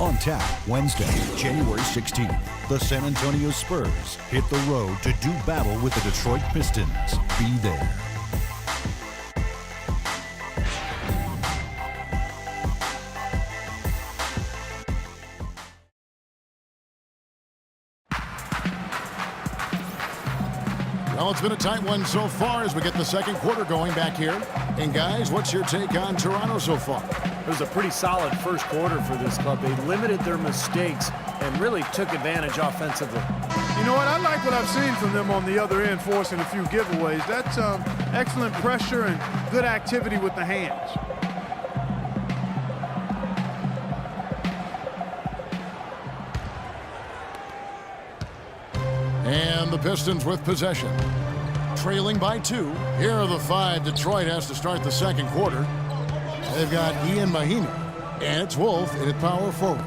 On tap Wednesday, January 16th, the San Antonio Spurs hit the road to do battle with the Detroit Pistons. Be there. Well, it's been a tight one so far as we get the second quarter going back here. And guys, what's your take on Toronto so far? It was a pretty solid first quarter for this club. They limited their mistakes and really took advantage offensively. You know what? I like what I've seen from them on the other end, forcing a few giveaways. That's excellent pressure and good activity with the hands. And the Pistons with possession. Trailing by 2. Here are the 5 Detroit has to start the second quarter. They've got Ian Mahinmi, and it's Wolf in at power forward.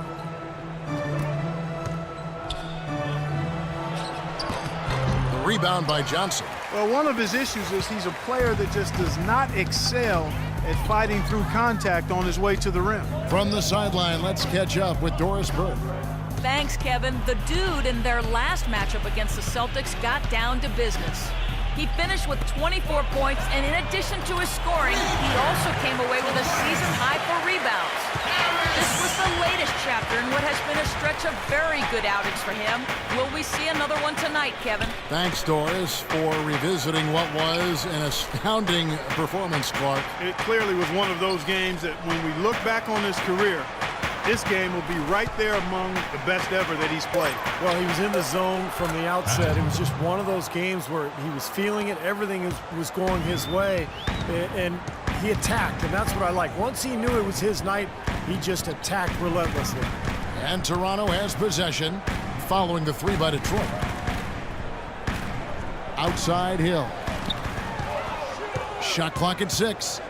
The rebound by Johnson. Well, one of his issues is he's a player that just does not excel at fighting through contact on his way to the rim. From the sideline, let's catch up with Doris Burke. Thanks, Kevin. The dude in their last matchup against the Celtics got down to business. He finished with 24 points, and in addition to his scoring, he also came away with a season high for rebounds. This was the latest chapter in what has been a stretch of very good outings for him. Will we see another one tonight, Kevin? Thanks, Doris, for revisiting what was an astounding performance, Clark. It clearly was one of those games that when we look back on his career, this game will be right there among the best ever that he's played. Well, he was in the zone from the outset. It was just one of those games where he was feeling it. Everything was going his way, and he attacked, and that's what I like. Once he knew it was his night, he just attacked relentlessly. And Toronto has possession following the 3 by Detroit. Outside Hill. Shot clock at 6.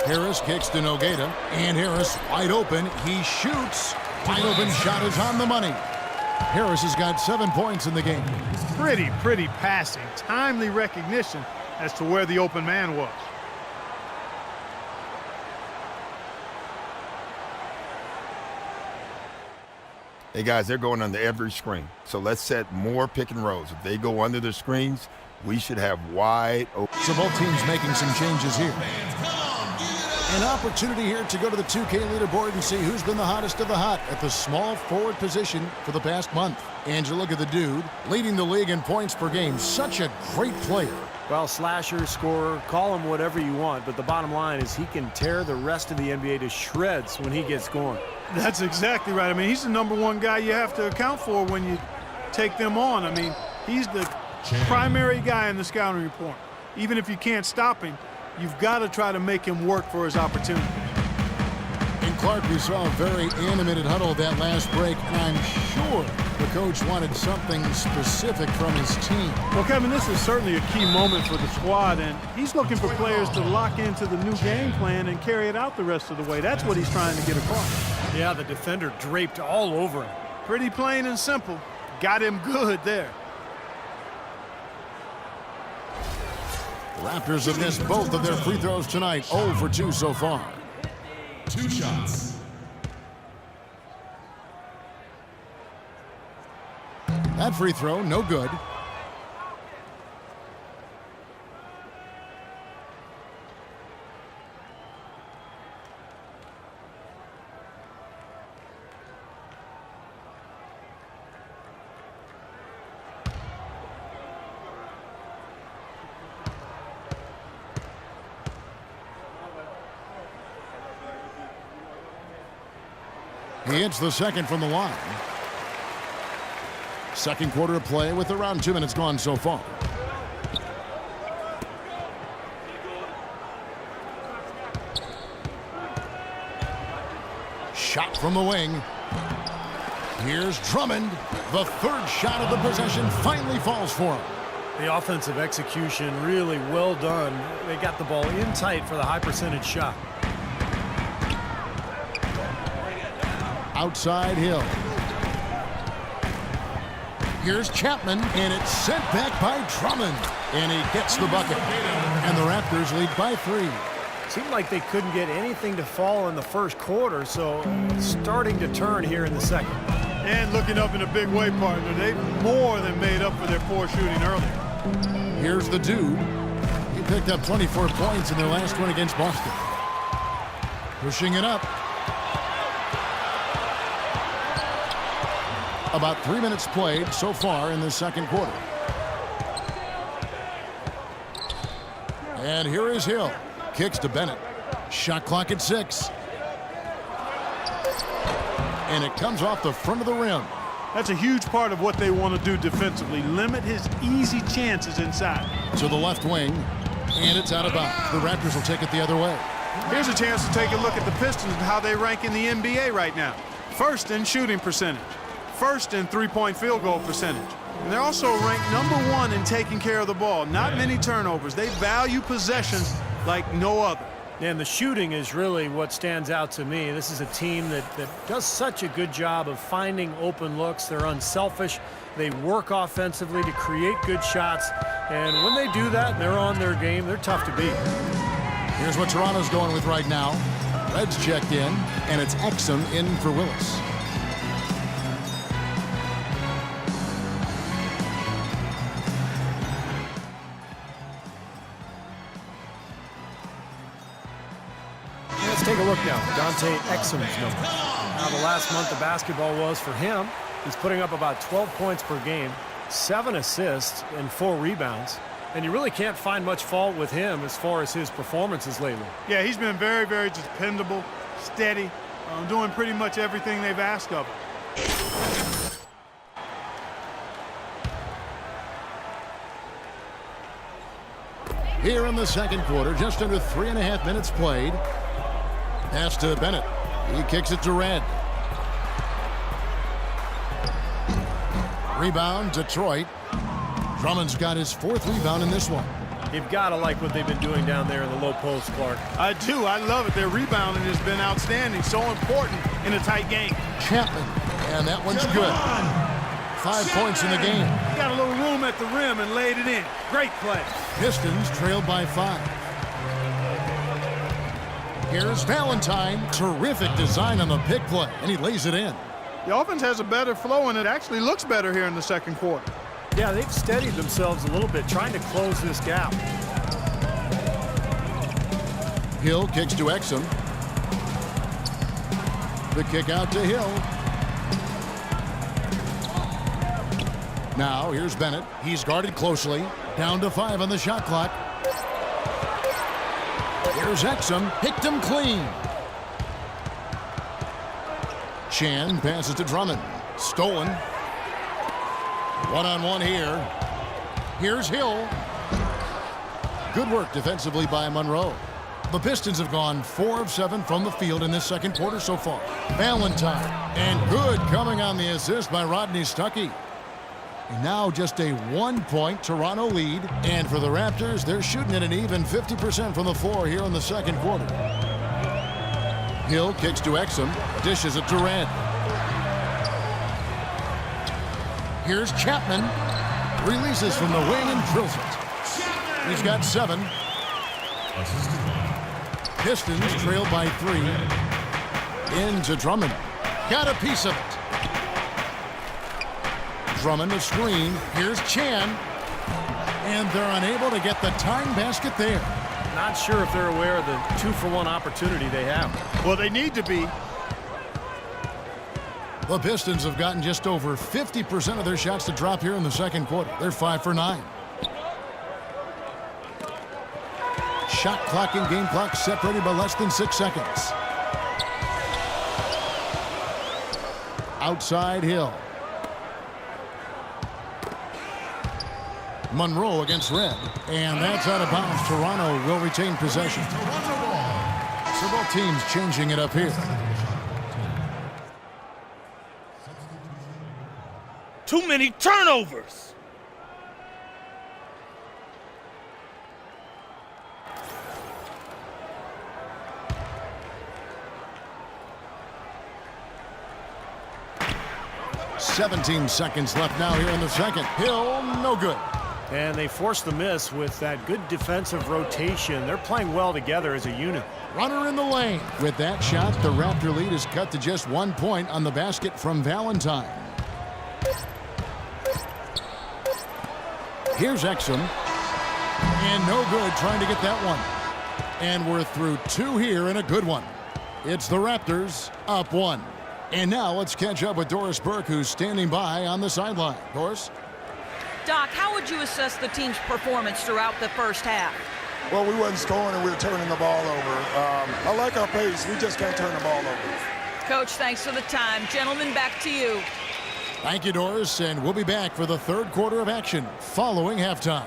Harris kicks to Nogueira, and Harris wide open. He shoots. Wide open shot is on the money. Harris has got 7 points in the game. Pretty passing. Timely recognition as to where the open man was. Hey, guys, they're going under every screen. So let's set more pick and rolls. If they go under the screens, we should have wide open. So both teams making some changes here. An opportunity here to go to the 2K leaderboard and see who's been the hottest of the hot at the small forward position for the past month. And you look at the dude leading the league in points per game. Such a great player. Well, slasher, scorer, call him whatever you want, but the bottom line is he can tear the rest of the NBA to shreds when he gets going. That's exactly right. I mean, he's the #1 guy you have to account for when you take them on. I mean, he's the primary guy in the scouting report. Even if you can't stop him, you've got to try to make him work for his opportunity. In Clark, we saw a very animated huddle that last break, and I'm sure the coach wanted something specific from his team. Well, Kevin, this is certainly a key moment for the squad, and he's looking for players to lock into the new game plan and carry it out the rest of the way. That's what he's trying to get across. Yeah, the defender draped all over him. Pretty plain and simple. Got him good there. The Raptors have missed both of their free throws tonight. 0 for 2 so far. 2 shots. That free throw, no good. He hits the second from the line. Second quarter of play with around 2 minutes gone so far. Shot from the wing. Here's Drummond. The third shot of the possession finally falls for him. The offensive execution really well done. They got the ball in tight for the high percentage shot. Outside Hill. Here's Chapman, and it's sent back by Drummond. And he gets the bucket. And the Raptors lead by 3. Seemed like they couldn't get anything to fall in the first quarter, so starting to turn here in the second. And looking up in a big way, partner. They've more than made up for their poor shooting earlier. Here's the dude. He picked up 24 points in their last win against Boston. Pushing it up. About 3 minutes played so far in the second quarter. And here is Hill. Kicks to Bennett. Shot clock at 6. And it comes off the front of the rim. That's a huge part of what they want to do defensively. Limit his easy chances inside. To the left wing. And it's out of bounds. The Raptors will take it the other way. Here's a chance to take a look at the Pistons and how they rank in the NBA right now. First in shooting percentage. First in three-point field goal percentage. And they're also ranked #1 in taking care of the ball. Not many turnovers. They value possessions like no other. And the shooting is really what stands out to me. This is a team that does such a good job of finding open looks. They're unselfish. They work offensively to create good shots. And when they do that, they're on their game. They're tough to beat. Here's what Toronto's going with right now. Reds checked in, and it's Exum in for Willis. Let's take a look now. Dante Exum's numbers. How the last month of basketball was for him. He's putting up about 12 points per game, 7 assists, and 4 rebounds. And you really can't find much fault with him as far as his performances lately. Yeah, he's been very, very dependable, steady, doing pretty much everything they've asked of him. Here in the second quarter, just under 3.5 minutes played. Pass to Bennett. He kicks it to Red. Rebound, Detroit. Drummond's got his 4th rebound in this one. You've got to like what they've been doing down there in the low post, Clark. I do. I love it. Their rebounding has been outstanding. So important in a tight game. Chapman. And that one's good. 5 points in the game. He got a little room at the rim and laid it in. Great play. Pistons trailed by 5. Here's Valentine. Terrific design on the pick play, and he lays it in. The offense has a better flow, and it actually looks better here in the second quarter. Yeah, they've steadied themselves a little bit, trying to close this gap. Hill kicks to Exum. The kick out to Hill. Now, here's Bennett. He's guarded closely. Down to 5 on the shot clock. Here's Exum. Picked him clean. Chan passes to Drummond. Stolen. One-on-one here. Here's Hill. Good work defensively by Monroe. The Pistons have gone 4 of 7 from the field in this second quarter so far. Valentine. And good coming on the assist by Rodney Stuckey. And now just a 1-point Toronto lead. And for the Raptors, they're shooting at an even 50% from the floor here in the second quarter. Hill kicks to Exum. Dishes it to Red. Here's Chapman. Releases from the wing and drills it. He's got 7. Pistons trail by 3. Into Drummond. Got a piece of it. Drummond a screen. Here's Chan. And they're unable to get the tying basket there. Not sure if they're aware of the 2-for-1 opportunity they have. Well, they need to be. The Pistons have gotten just over 50% of their shots to drop here in the second quarter. They're 5 for 9. Shot clock and game clock separated by less than 6 seconds. Outside Hill. Monroe against Red. And that's out of bounds. Toronto will retain possession. So both teams changing it up here. Too many turnovers. .17 seconds left now here in the second. Hill, no good. And they forced the miss with that good defensive rotation. They're playing well together as a unit. Runner in the lane. With that shot, the Raptor lead is cut to just 1 point on the basket from Valentine. Here's Exum. And no good trying to get that one. And we're through 2 here and a good one. It's the Raptors up 1. And now let's catch up with Doris Burke, who's standing by on the sideline. Doris? Doc, how would you assess the team's performance throughout the first half? Well, we wasn't scoring and we were turning the ball over. I like our pace. We just can't turn the ball over. Coach, thanks for the time. Gentlemen, back to you. Thank you, Doris, and we'll be back for the third quarter of action following halftime.